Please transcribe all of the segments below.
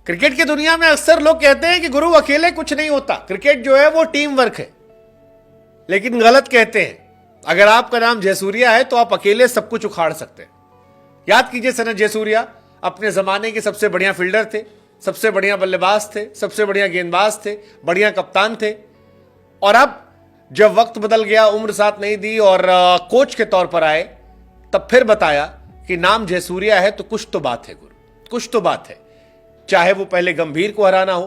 Cricket की दुनिया में अक्सर लोग कहते हैं कि गुरु अकेले कुछ नहीं होता, क्रिकेट जो है वो टीम वर्क है, लेकिन गलत कहते हैं। अगर आपका नाम जयसूर्या है तो आप अकेले सब कुछ उखाड़ सकते हैं। याद कीजिए सनत जयसूर्या अपने जमाने के सबसे बढ़िया फील्डर थे, सबसे बढ़िया बल्लेबाज थे, सबसे बढ़िया गेंदबाज थे, बढ़िया कप्तान थे। और अब जब वक्त बदल गया, उम्र साथ नहीं दी और कोच के तौर पर आए, तब फिर बताया कि नाम जयसूर्या है तो कुछ तो बात है गुरु, कुछ तो बात है। चाहे वो पहले गंभीर को हराना हो,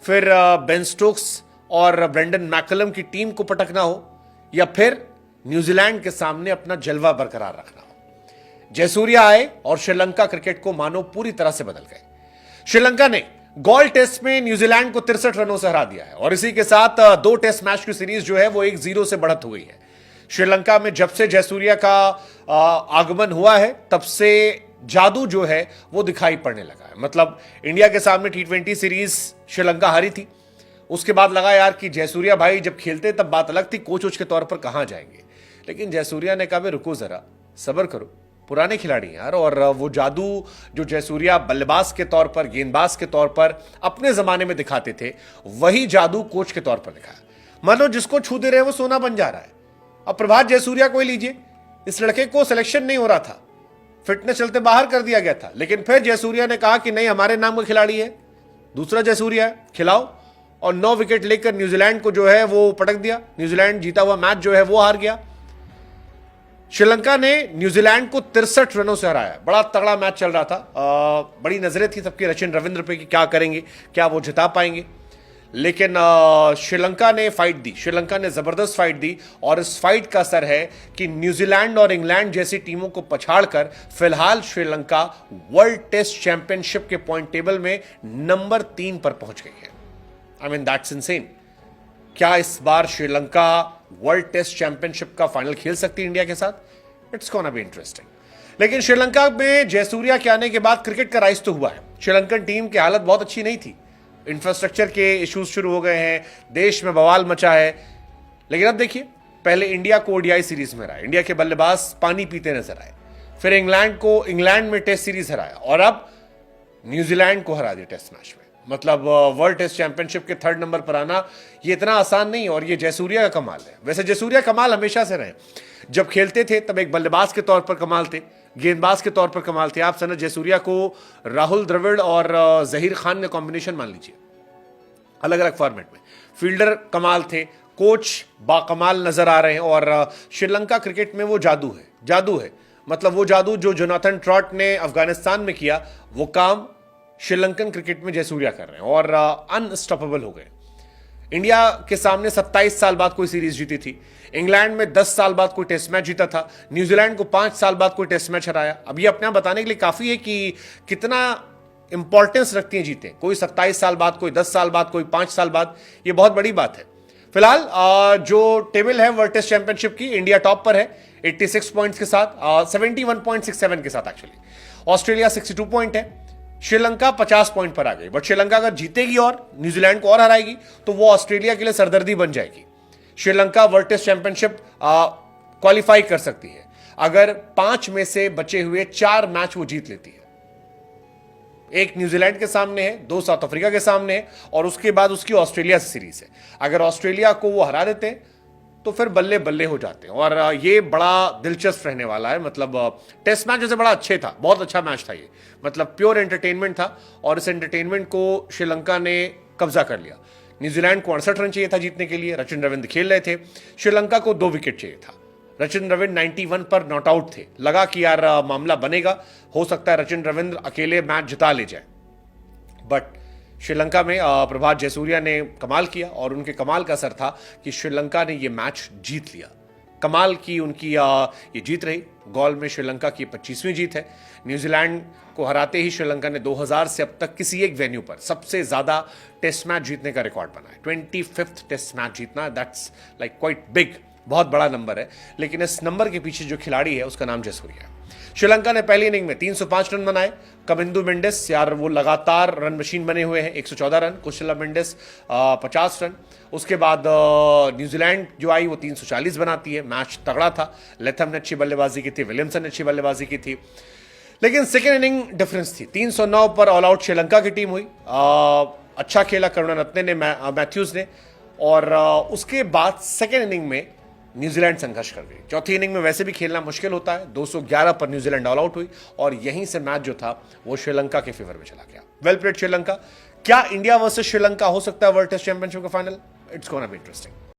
फिर बेन स्टोक्स और ब्रेंडन मैकलम की टीम को पटकना हो, या फिर न्यूजीलैंड के सामने अपना जलवा बरकरार रखना हो। जयसूर्या आए और श्रीलंका क्रिकेट को मानो पूरी तरह से बदल गए। श्रीलंका ने गॉल टेस्ट में न्यूजीलैंड को 63 रनों से हरा दिया है और इसी के साथ 2 टेस्ट मैच की सीरीज जो है वो 1-0 से बढ़त हो गई है। श्रीलंका में जब से जयसूर्या का आगमन हुआ है तब से जादू जो है वो दिखाई पड़ने लगा है। मतलब इंडिया के सामने T20 सीरीज श्रीलंका हारी थी, उसके बाद लगा यार कि जयसूर्या भाई जब खेलते तब बात अलग थी, कोच के तौर पर कहां जाएंगे। लेकिन जयसूर्या ने कहा रुको जरा, सब्र करो, पुराने खिलाड़ी यार। और वो जादू जो जयसूर्या बल्लेबाज के तौर पर, गेंदबाज के तौर पर अपने जमाने में दिखाते थे, वही जादू कोच के तौर पर दिखाया। मानो जिसको छू दे रहे वो सोना बन जा रहा है। अब प्रभात जयसूर्या को ही लीजिए, इस लड़के को सिलेक्शन नहीं हो रहा था, फिटनेस चलते बाहर कर दिया गया था, लेकिन फिर जयसूर्या ने कहा कि नहीं, हमारे नाम का खिलाड़ी है, दूसरा जयसूर्या है, खिलाओ। और 9 विकेट लेकर न्यूजीलैंड को जो है वो पटक दिया। न्यूजीलैंड जीता हुआ मैच जो है वो हार गया। श्रीलंका ने न्यूजीलैंड को 63 रनों से हराया। बड़ा तगड़ा मैच चल रहा था, बड़ी नजरें थी सबकी रचिन रविंद्र पे कि क्या करेंगे, क्या वो जिता पाएंगे। लेकिन श्रीलंका ने फाइट दी, श्रीलंका ने जबरदस्त फाइट दी और इस फाइट का असर है कि न्यूजीलैंड और इंग्लैंड जैसी टीमों को पछाड़कर फिलहाल श्रीलंका वर्ल्ड टेस्ट चैंपियनशिप के पॉइंट टेबल में नंबर 3 पर पहुंच गई है। I mean that's insane. क्या इस बार श्रीलंका वर्ल्ड टेस्ट चैंपियनशिप का फाइनल खेल सकती है इंडिया के साथ? It's gonna be interesting. लेकिन श्रीलंका में जयसूर्या के आने के बाद क्रिकेट का राइज तो हुआ है। श्रीलंकन टीम की हालत बहुत अच्छी नहीं थी, इंफ्रास्ट्रक्चर के इश्यूज शुरू हो गए हैं, देश में बवाल मचा है। लेकिन अब देखिए, पहले इंडिया को ओडीआई सीरीज में हराया, इंडिया के बल्लेबाज पानी पीते नजर आए। फिर इंग्लैंड में टेस्ट सीरीज हराया और अब न्यूजीलैंड को हरा दिया टेस्ट मैच में। मतलब वर्ल्ड टेस्ट चैंपियनशिप के 3rd नंबर पर आना ये इतना आसान नहीं है और ये जयसूर्या का कमाल है। वैसे जयसूर्या कमाल हमेशा से रहे, जब खेलते थे तब एक बल्लेबाज के तौर पर कमाल थे, गेंदबाज के तौर पर कमाल थे। आप सनत जयसूर्या को राहुल द्रविड़ और जहीर खान का कॉम्बिनेशन मान लीजिए, अलग अलग फॉर्मेट में। फील्डर कमाल थे, कोच बाकमाल नजर आ रहे हैं और श्रीलंका क्रिकेट में वो जादू है, जादू है। मतलब वो जादू जो जोनाथन ट्रॉट ने अफगानिस्तान में किया, वो काम श्रीलंकन क्रिकेट में जयसूर्या कर रहे हैं और अनस्टॉपेबल हो गए। इंडिया के सामने 27 साल बाद कोई सीरीज जीती थी, इंग्लैंड में 10 साल बाद कोई टेस्ट मैच जीता था, न्यूजीलैंड को 5 साल बाद कोई टेस्ट मैच हराया। अब ये अपने आप बताने के लिए काफी है कि कितना इंपॉर्टेंस रखती हैं जीतें। कोई 27 साल बाद, कोई 10 साल बाद, कोई 5 साल बाद, ये बहुत बड़ी बात है। फिलहाल जो टेबल है वर्ल्ड टेस्ट चैंपियनशिप की, इंडिया टॉप पर है 86 पॉइंट्स के साथ, 71.67 के साथ एक्चुअली। ऑस्ट्रेलिया 62 पॉइंट है, श्रीलंका 50 पॉइंट पर आ गई। बट श्रीलंका अगर जीतेगी और न्यूजीलैंड को और हराएगी तो वो ऑस्ट्रेलिया के लिए सरदर्दी बन जाएगी। Sri Lanka world test championship qualify कर सकती है अगर 5 में से बचे हुए 4 मैच वो जीत लेती है। एक न्यूजीलैंड के सामने है, 2 साउथ अफ्रीका के सामने है और उसके बाद उसकी ऑस्ट्रेलिया से सीरीज है। अगर ऑस्ट्रेलिया को वो हरा देते हैं तो फिर बल्ले बल्ले हो जाते हैं और ये बड़ा दिलचस्प रहने वाला है। मतलब टेस्ट मैच जैसे बड़ा अच्छे था, बहुत अच्छा मैच था ये, मतलब प्योर एंटरटेनमेंट था और इस एंटरटेनमेंट को श्रीलंका ने कब्जा कर लिया। न्यूजीलैंड को 68 रन चाहिए था जीतने के लिए, रचिन रविंद्र खेल रहे थे। श्रीलंका को 2 विकेट चाहिए था, रचिन रविंद्र 91 पर नॉट आउट थे। लगा कि यार मामला बनेगा, हो सकता है रचिन रविंद्र अकेले मैच जिता ले जाए। बट श्रीलंका में प्रभात जयसूर्या ने कमाल किया और उनके कमाल का असर था कि श्रीलंका ने यह मैच जीत लिया। कमाल की उनकी ये जीत रही। गॉल में श्रीलंका की 25वीं जीत है। न्यूजीलैंड को हराते ही श्रीलंका ने 2000 से अब तक किसी एक वेन्यू पर सबसे ज्यादा टेस्ट मैच जीतने का रिकॉर्ड बनाया। 25th टेस्ट मैच जीतना, दैट्स लाइक क्वाइट बिग, बहुत बड़ा नंबर है। लेकिन इस नंबर के पीछे जो खिलाड़ी है उसका नाम जयसूर्या है। श्रीलंका ने पहली इनिंग में 305 रन बनाए। कमिंदु मेंडिस यार वो लगातार रन मशीन बने हुए हैं, 114 रन। कुशला मेंडिस 50 रन। उसके बाद न्यूजीलैंड जो आई वो 340 बनाती है। मैच तगड़ा था, लेथम ने अच्छी बल्लेबाजी की थी, विलियमसन ने अच्छी बल्लेबाजी की थी। लेकिन सेकेंड इनिंग डिफरेंस थी। 309 पर ऑल आउट श्रीलंका की टीम हुई। अच्छा खेला करुणारत्ने ने, मैथ्यूज ने, और उसके बाद सेकेंड इनिंग में न्यूजीलैंड संघर्ष कर गई। चौथी इनिंग में वैसे भी खेलना मुश्किल होता है। 211 पर न्यूजीलैंड ऑल आउट हुई और यहीं से मैच जो था वो श्रीलंका के फेवर में चला गया। Well played Sri Lanka. क्या इंडिया वर्सेस श्रीलंका हो सकता है वर्ल्ड टेस्ट चैंपियनशिप का final? It's gonna be interesting.